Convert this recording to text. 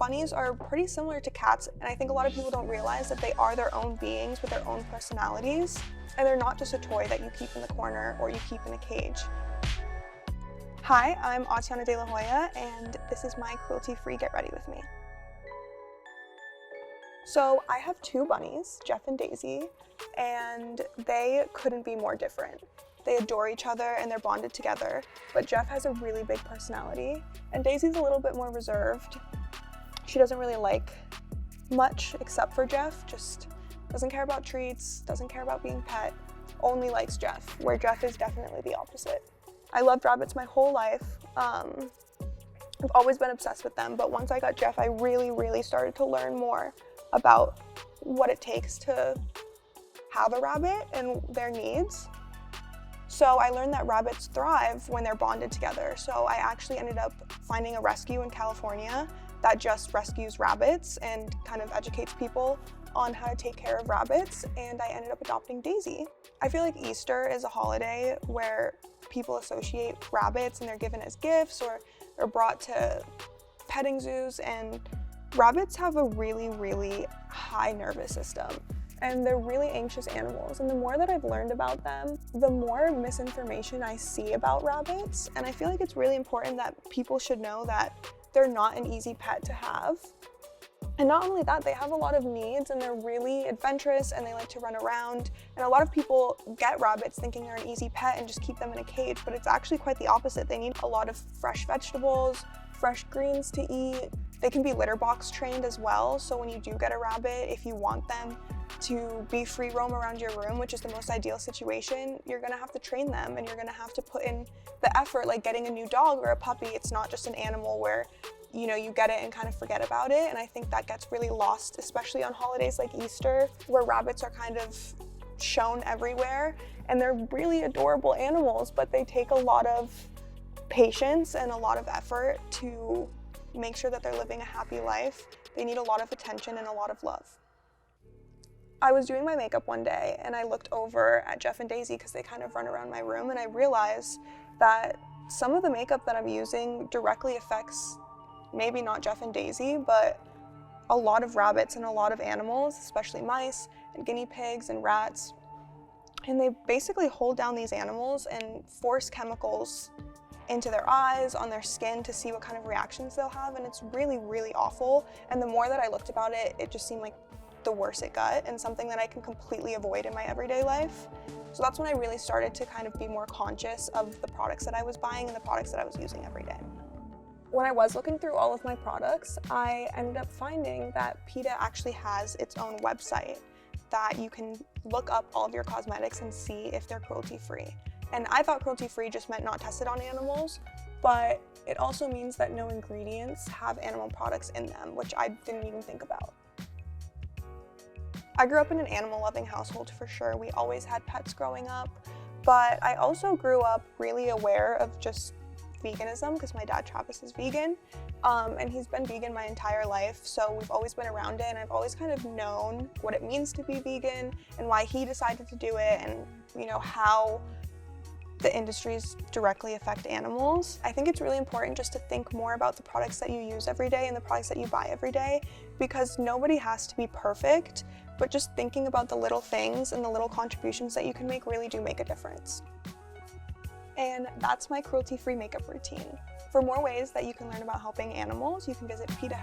bunnies are pretty similar to cats, and I think a lot of people don't realize that they are their own beings with their own personalities, and they're not just a toy that you keep in the corner or you keep in a cage. Hi, I'm Atiana De La Hoya, and this is my cruelty-free Get Ready With Me. So I have two bunnies, Jeff and Daisy, and they couldn't be more different. They adore each other and they're bonded together, but Jeff has a really big personality, and Daisy's a little bit more reserved. She doesn't really like much except for Jeff, just doesn't care about treats, doesn't care about being pet, only likes Jeff, where Jeff is definitely the opposite. I loved rabbits my whole life. I've always been obsessed with them, but once I got Jeff, I really started to learn more about what it takes to have a rabbit and their needs. So I learned that rabbits thrive when they're bonded together. So I actually ended up finding a rescue in California that just rescues rabbits and kind of educates people on how to take care of rabbits, and I ended up adopting Daisy. I feel like Easter is a holiday where people associate rabbits and they're given as gifts or they're brought to petting zoos, and rabbits have a really high nervous system, and they're really anxious animals, and the more that I've learned about them, the more misinformation I see about rabbits, and I feel like it's really important that people should know that they're not an easy pet to have. And not only that, they have a lot of needs and they're really adventurous and they like to run around. And a lot of people get rabbits thinking they're an easy pet and just keep them in a cage, but it's actually quite the opposite. They need a lot of fresh vegetables, fresh greens to eat. They can be litter box trained as well. So when you do get a rabbit, if you want them to be free roam around your room, which is the most ideal situation, you're gonna have to train them and you're gonna have to put in the effort like getting a new dog or a puppy. It's not just an animal where you get it and kind of forget about it, and I think that gets really lost, especially on holidays like Easter, where rabbits are kind of shown everywhere, and they're really adorable animals, but they take a lot of patience and a lot of effort to make sure that they're living a happy life. They need a lot of attention and a lot of love. I was doing my makeup one day and I looked over at Jeff and Daisy because they kind of run around my room, and I realized that some of the makeup that I'm using directly affects maybe not Jeff and Daisy, but a lot of rabbits and a lot of animals, especially mice and guinea pigs and rats. And they basically hold down these animals and force chemicals into their eyes, on their skin, to see what kind of reactions they'll have, and it's really awful. And the more that I looked about it, it just seemed like the worse it got, and something that I can completely avoid in my everyday life. So that's when I really started to kind of be more conscious of the products that I was buying and the products that I was using every day. When I was looking through all of my products, I ended up finding that PETA actually has its own website that you can look up all of your cosmetics and see if they're cruelty-free. And I thought cruelty-free just meant not tested on animals, but it also means that no ingredients have animal products in them, which I didn't even think about. I grew up in an animal-loving household for sure. We always had pets growing up, but I also grew up really aware of just veganism because my dad Travis is vegan, and he's been vegan my entire life, so we've always been around it, and I've always kind of known what it means to be vegan and why he decided to do it, and how the industries directly affect animals. I think it's really important just to think more about the products that you use every day and the products that you buy every day, because nobody has to be perfect, but just thinking about the little things and the little contributions that you can make really do make a difference. And that's my cruelty-free makeup routine. For more ways that you can learn about helping animals, you can visit PETA.